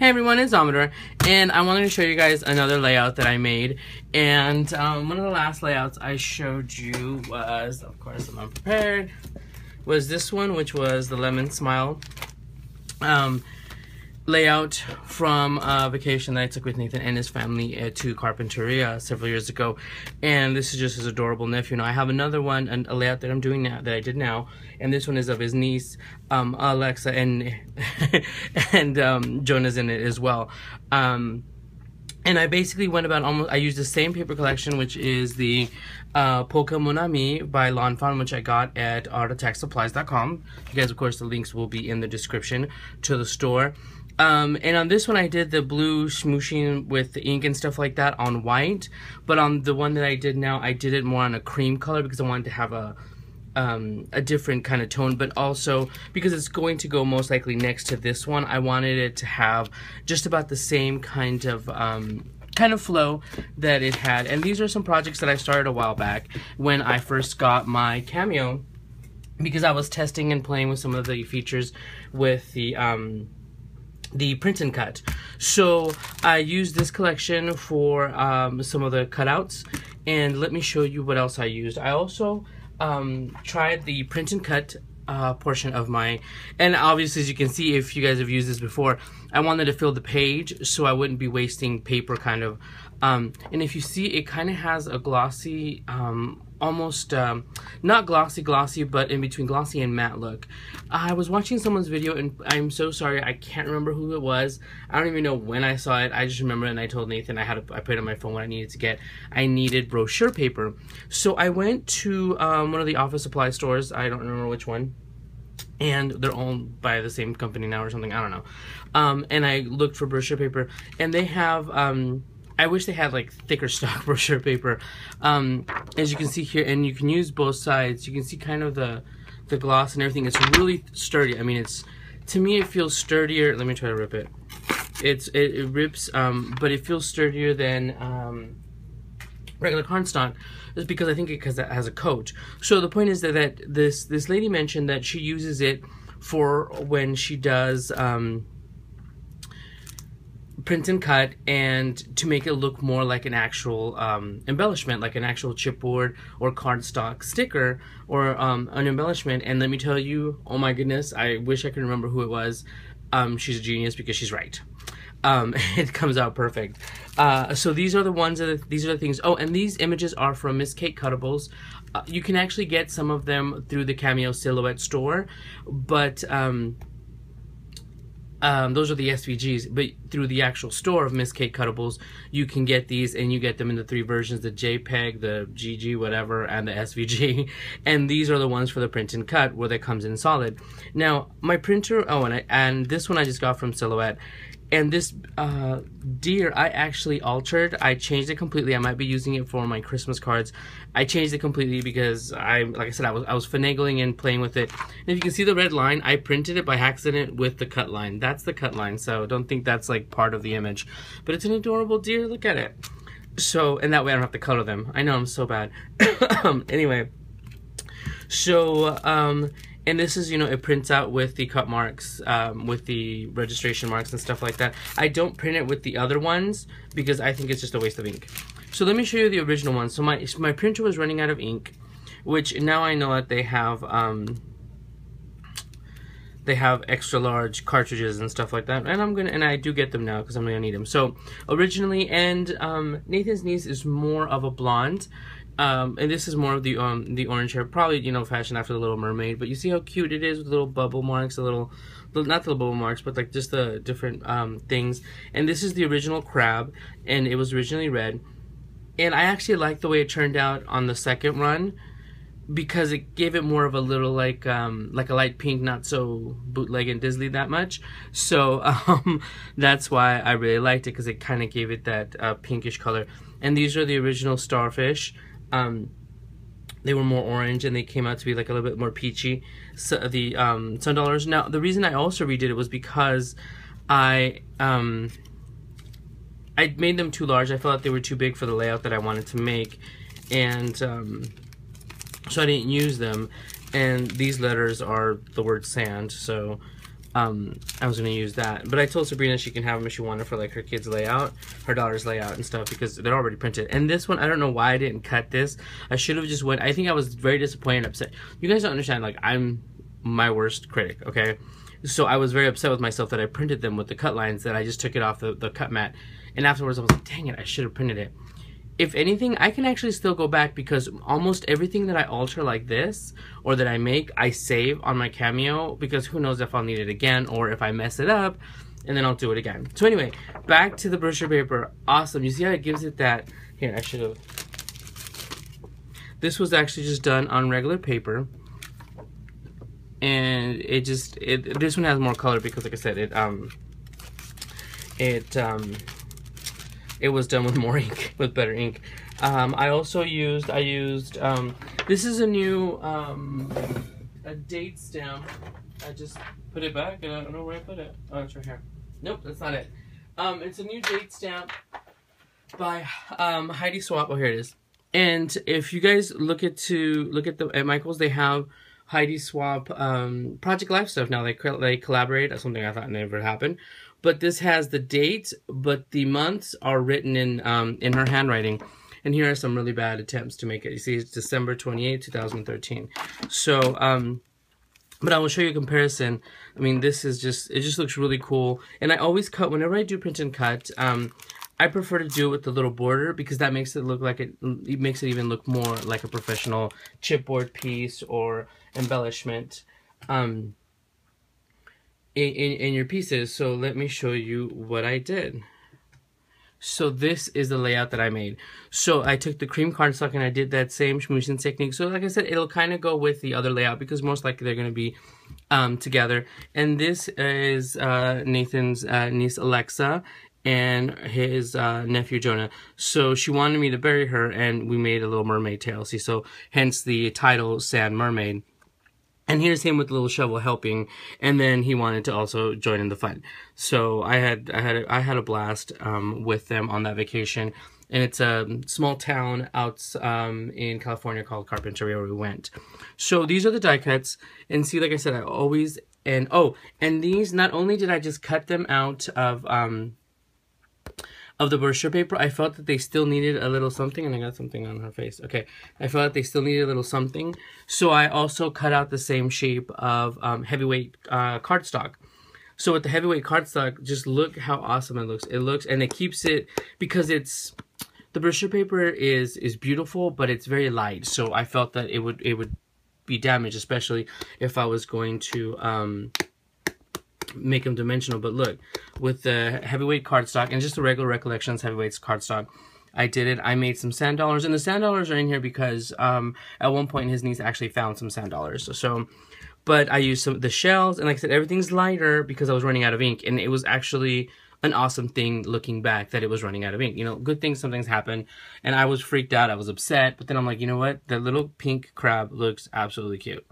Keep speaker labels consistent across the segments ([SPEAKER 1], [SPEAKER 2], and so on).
[SPEAKER 1] Hey everyone, it's Amador, and I wanted to show you guys another layout that I made. And one of the last layouts I showed you was, of course I'm unprepared, was this one, which was the Lemon Smile layout from a vacation that I took with Nathan and his family to Carpinteria several years ago. And this is just his adorable nephew. Now I have another one, a layout that I'm doing now, that I did now, and this one is of his niece, Alexa, and Jonah's in it as well. And I basically went about I used the same paper collection, which is the Polka Mon Ami by Lawn Fawn, which I got at artattacksupplies.com. You guys, of course, the links will be in the description to the store. And on this one I did the blue smooshing with the ink and stuff like that on white, but on the one that I did now, I did it more on a cream color because I wanted to have a different kind of tone, but also because it's going to go most likely next to this one, I wanted it to have just about the same kind of flow that it had. And these are some projects that I started a while back when I first got my Cameo, because I was testing and playing with some of the features with the print and cut. So I used this collection for some of the cutouts, and let me show you what else I used. I also tried the print and cut portion of my, and obviously, as you can see, if you guys have used this before, I wanted to fill the page so I wouldn't be wasting paper kind of. And if you see, it kind of has a glossy, almost not glossy, but in between glossy and matte look. I was watching someone's video, and I'm so sorry, I can't remember who it was. I don't even know when I saw it. I just remember it, and I told Nathan I put it on my phone what I needed to get. I needed brochure paper. So I went to one of the office supply stores. I don't remember which one. And they're owned by the same company now or something. I don't know. And I looked for brochure paper, and they have I wish they had like thicker stock brochure paper. As you can see here, and you can use both sides. You can see kind of the gloss and everything. It's really sturdy. I mean, to me it feels sturdier. Let me try to rip it. It rips, but it feels sturdier than regular cardstock. Is because I think it has a coat. So the point is that this lady mentioned that she uses it for when she does print and cut, and to make it look more like an actual embellishment, like an actual chipboard or cardstock sticker or an embellishment. And let me tell you, oh my goodness, I wish I could remember who it was. She's a genius because she's right. It comes out perfect. So these are the ones these are the things. Oh, and these images are from Miss Kate Cuttables. You can actually get some of them through the Cameo Silhouette store, but those are the SVGs, but through the actual store of Miss Kate Cuttables, you can get these, and you get them in the 3 versions, the JPEG, the GG, whatever, and the SVG. And these are the ones for the print and cut, where that comes in solid. Now, my printer, oh, and this one I just got from Silhouette. And this deer, I actually altered. I changed it completely. I might be using it for my Christmas cards. I changed it completely because like I said, I was finagling and playing with it. And if you can see the red line, I printed it by accident with the cut line. That's the cut line, so don't think that's like part of the image. But it's an adorable deer. Look at it. So, and that way I don't have to color them. I know, I'm so bad. Anyway, so and this is, you know, it prints out with the cut marks, with the registration marks and stuff like that. I don't print it with the other ones because I think it's just a waste of ink. So let me show you the original one. So my printer was running out of ink, which now I know that they have extra large cartridges and stuff like that, and I do get them now because I'm gonna need them. So originally, and Nathan's niece is more of a blonde. And this is more of the orange hair, probably, you know, fashioned after the Little Mermaid. But you see how cute it is with little bubble marks, not the little bubble marks, but like just the different things. And this is the original crab, and it was originally red. And I actually like the way it turned out on the second run, because it gave it more of a little like a light pink, not so bootleg and Disney that much. So that's why I really liked it, because it kind of gave it that pinkish color. And these are the original starfish. They were more orange, and they came out to be like a little bit more peachy. So the sun dollars. Now the reason I also redid it was because I made them too large. I felt like they were too big for the layout that I wanted to make, and so I didn't use them. And these letters are the word sand, so I was going to use that. But I told Sabrina she can have them if she wanted for like her kids' layout, her daughter's layout and stuff, because they're already printed. And this one, I don't know why I didn't cut this. I should have just went. I think I was very disappointed and upset. You guys don't understand, like, I'm my worst critic, okay? So I was very upset with myself that I printed them with the cut lines, that I just took it off the cut mat. And afterwards I was like, dang it, I should have printed it. If anything, I can actually still go back, because almost everything that I alter like this or that I make, I save on my Cameo, because who knows if I'll need it again or if I mess it up, and then I'll do it again. So anyway, back to the brochure paper. Awesome. You see how it gives it that... Here, I should have... This was actually just done on regular paper. And it just... this one has more color because, like I said, it was done with more ink, with better ink. I also used, this is a new, a date stamp. I just put it back and I don't know where I put it. Oh, it's right here. Nope, that's not it. It's a new date stamp by Heidi Swapp. Oh, here it is. And if you guys look at Michael's, they have Heidi Swapp Project Life stuff now. They collaborate. That's something I thought never happened. But this has the date, but the months are written in her handwriting. And here are some really bad attempts to make it. You see, it's December 28, 2013. So, but I will show you a comparison. I mean, this is just, it just looks really cool. And I always cut, whenever I do print and cut, I prefer to do it with the little border, because that makes it look like it makes it even look more like a professional chipboard piece or embellishment. In your pieces. So let me show you what I did. So this is the layout that I made. So I took the cream cardstock and I did that same schmoozing technique. So like I said, it'll kind of go with the other layout, because most likely they're going to be together. And this is Nathan's niece Alexa and his nephew Jonah. So she wanted me to bury her, and we made a little mermaid tail. See, so hence the title Sand Mermaid. And here's him with the little shovel helping, and then he wanted to also join in the fun. So I had a blast with them on that vacation, and it's a small town out in California called Carpinteria where we went. So these are the die cuts, and see, like I said, I always and these, not only did I just cut them out of the brochure paper, I felt that they still needed a little something, and I got something on her face. Okay, I felt that they still needed a little something, so I also cut out the same shape of heavyweight cardstock. So with the heavyweight cardstock, just look how awesome it looks. It looks, and it keeps it, because it's, the brochure paper is beautiful, but it's very light. So I felt that it would be damaged, especially if I was going to make them dimensional. But look, with the heavyweight cardstock and just the regular Recollections heavyweight cardstock, I did it. I made some sand dollars, and the sand dollars are in here because at one point his niece actually found some sand dollars. So, but I used some of the shells, and like I said, everything's lighter because I was running out of ink, and it was actually an awesome thing looking back that it was running out of ink. You know, good things sometimes happen, and I was freaked out. I was upset, but then I'm like, you know what? The little pink crab looks absolutely cute.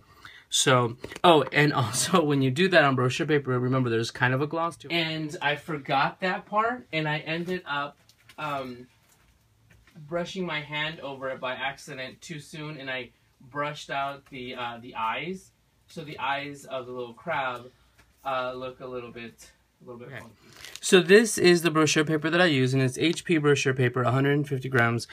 [SPEAKER 1] So, oh, and also when you do that on brochure paper, remember there's kind of a gloss to it. And I forgot that part, and I ended up brushing my hand over it by accident too soon, and I brushed out the eyes. So the eyes of the little crab look a little bit funky. So this is the brochure paper that I use, and it's HP brochure paper, 150 grams.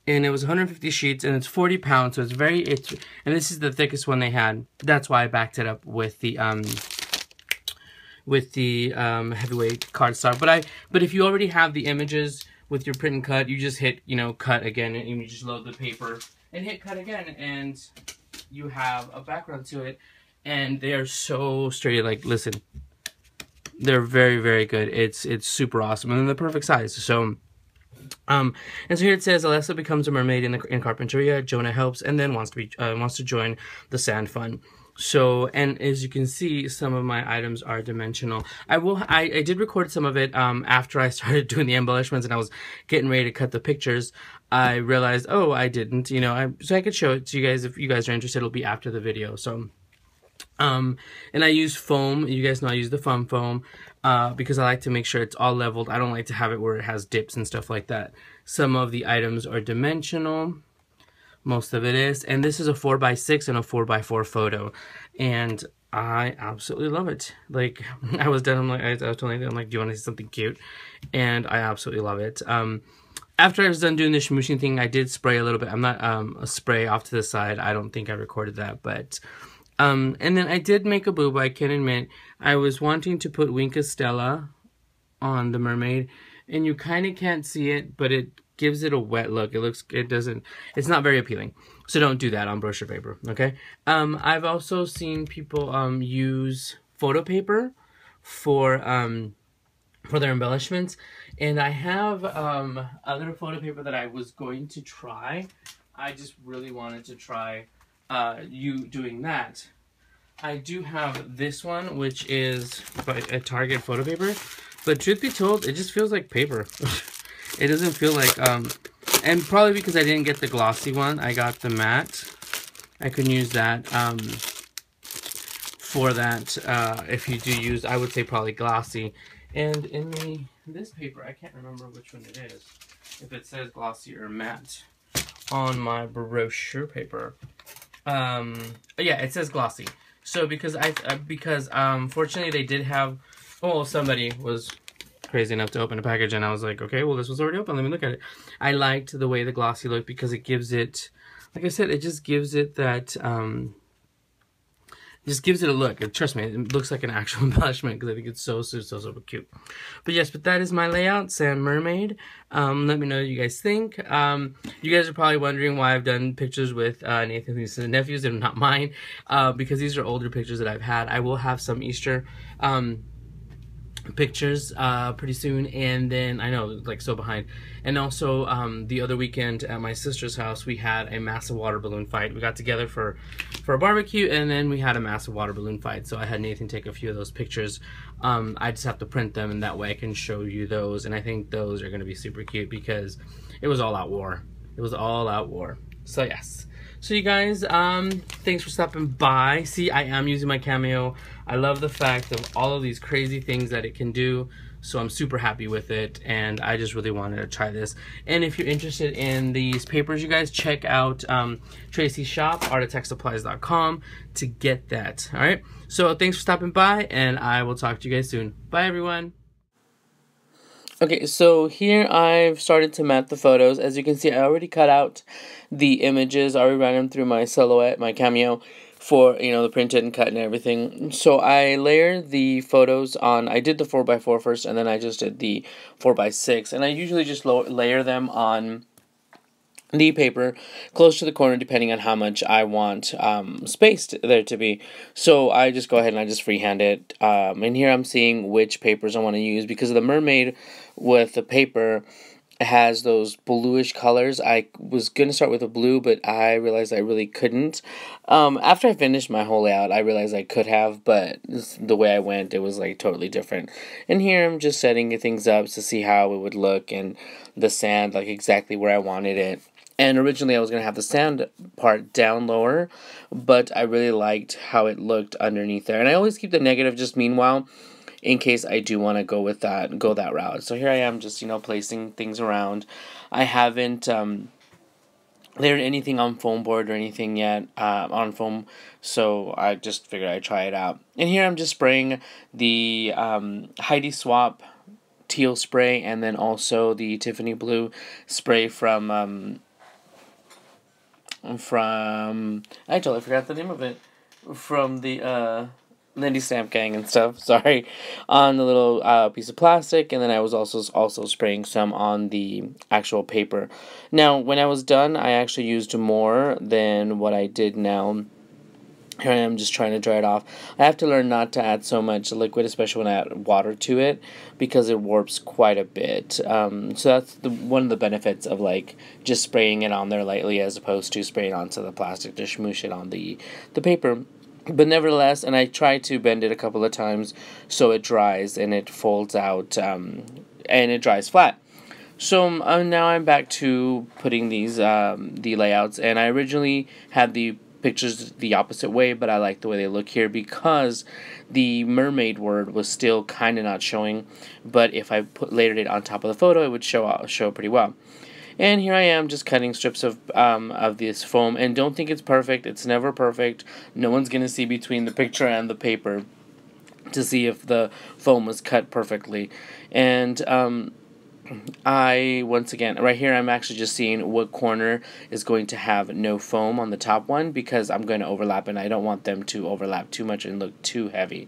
[SPEAKER 1] And it was 150 sheets, and it's 40 pounds, so it's and this is the thickest one they had. That's why I backed it up with the heavyweight cardstock. But if you already have the images with your print and cut, you just hit, you know, cut again, and you just load the paper and hit cut again, and you have a background to it. And they are so straight. Like, listen, they're very, very good. It's super awesome, and they're the perfect size. So. And so here it says Alessa becomes a mermaid in Carpinteria. Jonah helps and then wants to join the sand fun. So, and as you can see, some of my items are dimensional. I did record some of it after I started doing the embellishments and I was getting ready to cut the pictures. I realized, oh, I didn't, you know, so I could show it to you guys if you guys are interested. It'll be after the video. So, and I use foam. You guys know I use the foam. Because I like to make sure it's all leveled. I don't like to have it where it has dips and stuff like that. Some of the items are dimensional. Most of it is. And this is a 4x6 and a 4x4 photo. And I absolutely love it. Like, I was done, I was telling them, I'm like, do you want to see something cute? And I absolutely love it. After I was done doing the smooshing thing, I did spray a little bit. I'm not, a spray off to the side. I don't think I recorded that, but, and then I did make a boob, I can admit. I was wanting to put Wink Stella on the mermaid, and you kind of can't see it, but it gives it a wet look. It's not very appealing. So don't do that on brochure paper, okay? I've also seen people use photo paper for their embellishments, and I have a little photo paper that I was going to try. I just really wanted to try you doing that. I do have this one, which is a Target photo paper, but truth be told, it just feels like paper. It doesn't feel like, and probably because I didn't get the glossy one, I got the matte. I can use that for that. If you do use, I would say probably glossy. And in this paper, I can't remember which one it is, if it says glossy or matte on my brochure paper. Yeah, it says glossy. So because fortunately they did have, somebody was crazy enough to open a package, and I was like, okay, well, this was already open, let me look at it. I liked the way the glossy looked because it gives it, like I said, it just gives it that, just gives it a look. And trust me, it looks like an actual embellishment because I think it's so super cute. But yes, but that is my layout, Sand Mermaid. Let me know what you guys think. You guys are probably wondering why I've done pictures with Nathan's nieces and nephews. They're not mine, because these are older pictures that I've had. I will have some Easter pictures pretty soon, and then I know, like, so behind. And also the other weekend at my sister's house, we had a massive water balloon fight. We got together for a barbecue, and then we had a massive water balloon fight. So I had Nathan take a few of those pictures. I just have to print them, and that way I can show you those. And I think those are going to be super cute because it was all out war. It was all out war. So yes. So you guys, thanks for stopping by. See, I am using my Cameo. I love the fact of all of these crazy things that it can do. So I'm super happy with it, and I just really wanted to try this. And if you're interested in these papers, you guys, check out Tracy's shop, artatexsupplies.com, to get that. All right. So thanks for stopping by, and I will talk to you guys soon. Bye, everyone. Okay, so here I've started to mat the photos. As you can see, I already cut out the images. I already ran them through my Silhouette, my Cameo, for, you know, the printed and cut and everything. So I layered the photos on, I did the 4x4 first, and then I just did the 4x6. And I usually just layer them on the paper close to the corner, depending on how much I want space there to be. So I just go ahead and I just freehand it. And here I'm seeing which papers I want to use, because of the mermaid with the paper has those bluish colors. I was going to start with a blue, but I realized I really couldn't. After I finished my whole layout, I realized I could have, but the way I went, it was like totally different. And here I'm just setting things up to see how it would look, and the sand, like exactly where I wanted it. And originally I was going to have the sand part down lower, but I really liked how it looked underneath there. And I always keep the negative just meanwhile, in case I do want to go that route. So here I am just, you know, placing things around. I haven't layered anything on foam board or anything yet on foam, so I just figured I'd try it out. And here I'm just spraying the Heidi Swap teal spray, and then also the Tiffany blue spray from I totally forgot the name of it, from the Lindy Stamp Gang and stuff, sorry, on the little piece of plastic. And then I was also spraying some on the actual paper. Now when I was done, I actually used more than what I did now. Here I am just trying to dry it off. I have to learn not to add so much liquid, especially when I add water to it, because it warps quite a bit. So that's one of the benefits of like just spraying it on there lightly, as opposed to spraying onto the plastic to smoosh it on the paper. But nevertheless, and I try to bend it a couple of times so it dries and it folds out and it dries flat. So now I'm back to putting these the layouts, and I originally had the pictures the opposite way, but I like the way they look here because the mermaid word was still kind of not showing, but if I layered it on top of the photo, it would show pretty well. And here I am just cutting strips of this foam, and don't think it's perfect. It's never perfect. No one's gonna see between the picture and the paper to see if the foam was cut perfectly. And once again, right here, I'm actually just seeing what corner is going to have no foam on the top one, because I'm going to overlap, and I don't want them to overlap too much and look too heavy.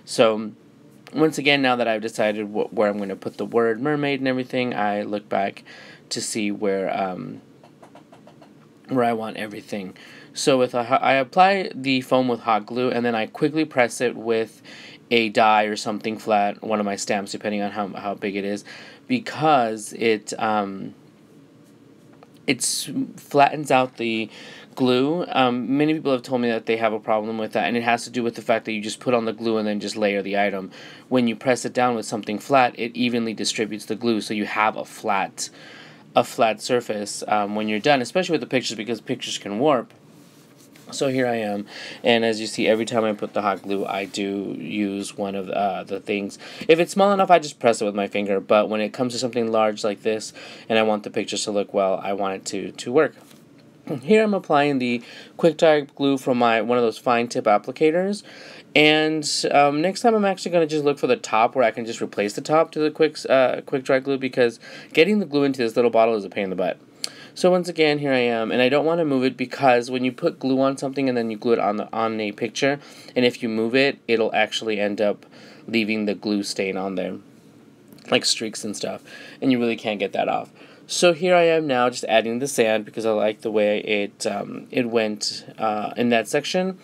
[SPEAKER 1] So once again, now that I've decided where I'm going to put the word mermaid and everything, I look back to see where I want everything. So with I apply the foam with hot glue, and then I quickly press it with a die or something flat, one of my stamps, depending on how big it is, because it flattens out the glue. Many people have told me that they have a problem with that, and it has to do with the fact that you just put on the glue and then just layer the item. When you press it down with something flat, it evenly distributes the glue, so you have a flat surface when you're done, especially with the pictures, because pictures can warp. So here I am, and as you see, every time I put the hot glue, I do use one of the things. If it's small enough, I just press it with my finger, but when it comes to something large like this, and I want the pictures to look well, I want it to work. Here I'm applying the quick dry glue from one of those fine tip applicators, and next time I'm actually going to just look for the top where I can just replace the top to the quick dry glue, because getting the glue into this little bottle is a pain in the butt. So once again, here I am, and I don't want to move it, because when you put glue on something and then you glue it on a picture, and if you move it, it'll actually end up leaving the glue stain on there, like streaks and stuff, and you really can't get that off. So here I am now, just adding the sand, because I like the way it went in that section,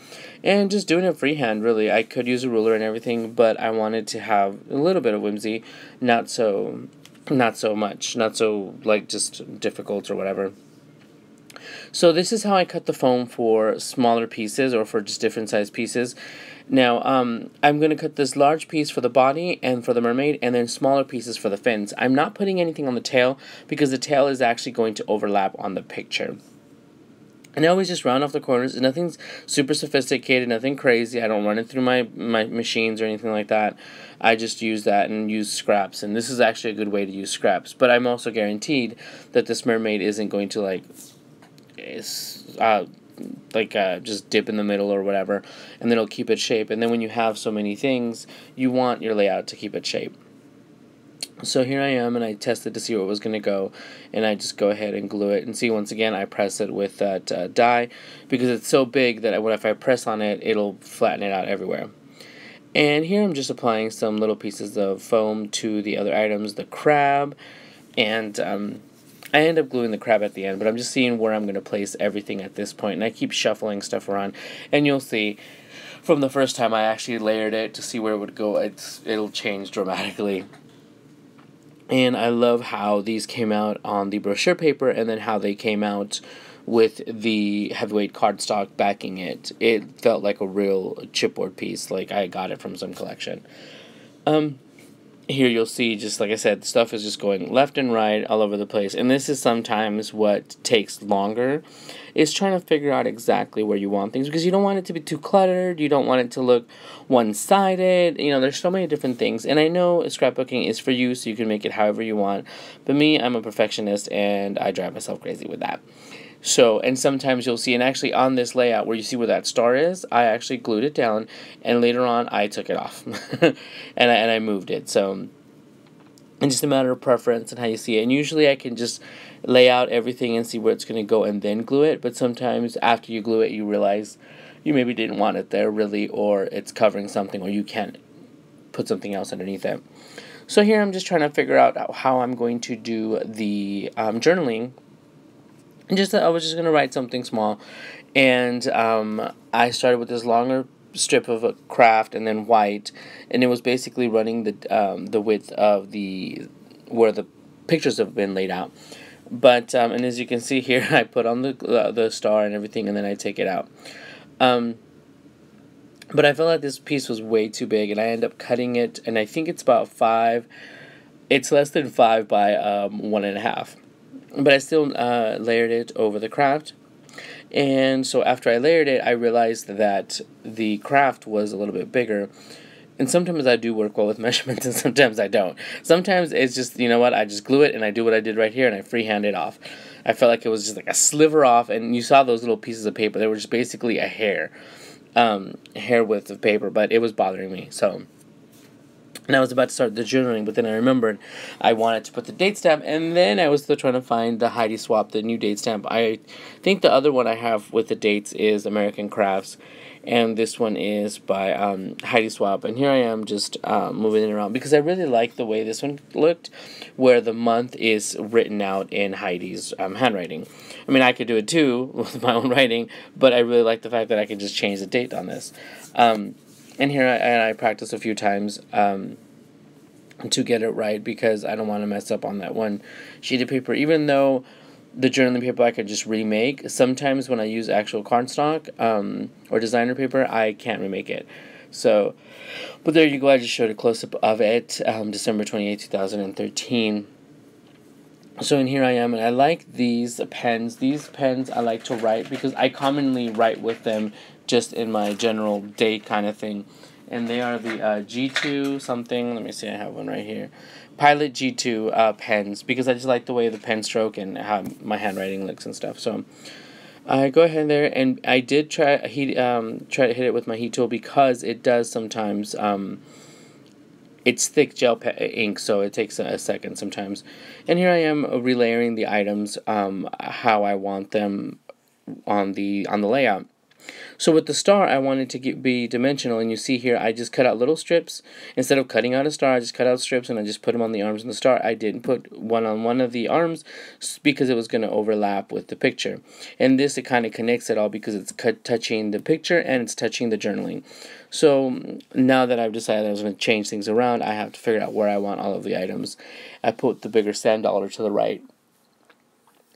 [SPEAKER 1] and just doing it freehand. Really, I could use a ruler and everything, but I wanted to have a little bit of whimsy, not so much, not so like just difficult or whatever. So this is how I cut the foam for smaller pieces, or for just different size pieces. Now I'm going to cut this large piece for the body and for the mermaid, and then smaller pieces for the fins. I'm not putting anything on the tail, because the tail is actually going to overlap on the picture. And I always just round off the corners. Nothing's super sophisticated, nothing crazy. I don't run it through my machines or anything like that. I just use that and use scraps. And this is actually a good way to use scraps. But I'm also guaranteed that this mermaid isn't going to just dip in the middle or whatever. And then it'll keep its shape. And then when you have so many things, you want your layout to keep its shape. So here I am, and I tested to see where it was going to go, and I just go ahead and glue it. And see, once again, I press it with that die, because it's so big that if I press on it, it'll flatten it out everywhere. And here I'm just applying some little pieces of foam to the other items, the crab, and I end up gluing the crab at the end, but I'm just seeing where I'm going to place everything at this point, and I keep shuffling stuff around, and you'll see from the first time I actually layered it to see where it would go, it'll change dramatically. And I love how these came out on the brochure paper, and then how they came out with the heavyweight cardstock backing it. It felt like a real chipboard piece, like I got it from some collection. Here you'll see, just like I said, stuff is just going left and right all over the place. And this is sometimes what takes longer, is trying to figure out exactly where you want things, because you don't want it to be too cluttered, you don't want it to look one-sided. You know, there's so many different things. And I know scrapbooking is for you, so you can make it however you want. But me, I'm a perfectionist, and I drive myself crazy with that. So, and sometimes you'll see, and actually on this layout where you see where that star is, I actually glued it down, and later on I took it off, and I moved it. So, it's just a matter of preference and how you see it. And usually I can just lay out everything and see where it's going to go and then glue it, but sometimes after you glue it, you realize you maybe didn't want it there really, or it's covering something, or you can't put something else underneath it. So here I'm just trying to figure out how I'm going to do the journaling. And I was just going to write something small, and I started with this longer strip of a craft and then white, and it was basically running the width of where the pictures have been laid out. But and as you can see here, I put on the star and everything, and then I take it out. But I felt like this piece was way too big, and I end up cutting it, and I think it's about 5. It's less than 5 by 1.5. But I still layered it over the craft. And so after I layered it, I realized that the craft was a little bit bigger. And sometimes I do work well with measurements, and sometimes I don't. Sometimes it's just, you know what, I just glue it, and I do what I did right here, and I freehand it off. I felt like it was just like a sliver off, and you saw those little pieces of paper. They were just basically a hair width of paper, but it was bothering me. So, and I was about to start the journaling, but then I remembered I wanted to put the date stamp, and then I was still trying to find the Heidi Swap, the new date stamp. I think the other one I have with the dates is American Crafts, and this one is by Heidi Swap. And here I am just moving it around because I really like the way this one looked, where the month is written out in Heidi's handwriting. I mean, I could do it too with my own writing, but I really like the fact that I can just change the date on this. And here I practice a few times to get it right because I don't want to mess up on that one sheet of paper. Even though the journaling paper I could just remake, sometimes when I use actual cardstock or designer paper, I can't remake it. So, but there you go. I just showed a close-up of it, December 28, 2013. So in here I am, and I like these pens. These pens I like to write because I commonly write with them just in my general day kind of thing. And they are the G2 something. Let me see, I have one right here. Pilot G2 pens, because I just like the way the pen stroke and how my handwriting looks and stuff. So I go ahead there, and I did try to hit it with my heat tool because it does sometimes. It's thick gel ink, so it takes a second sometimes. And here I am relayering the items how I want them on the layout. So with the star, I wanted to be dimensional, and you see here I just cut out little strips. Instead of cutting out a star, I just cut out strips and I just put them on the arms of the star. I didn't put one on one of the arms because it was going to overlap with the picture. And this, it kind of connects it all because it's touching the picture and it's touching the journaling. So now that I've decided I was going to change things around, I have to figure out where I want all of the items. I put the bigger sand dollar to the right.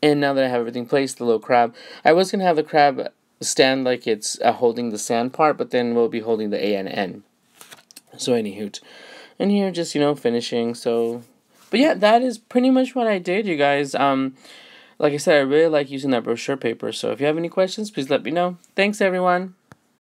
[SPEAKER 1] And now that I have everything placed, the little crab, I was going to have the crab stand like it's holding the sand part, but then we'll be holding the A and N. So anywho, and here just, you know, finishing. So, but yeah, that is pretty much what I did, you guys. Like I said, I really like using that brochure paper. So if you have any questions, please let me know. Thanks, everyone.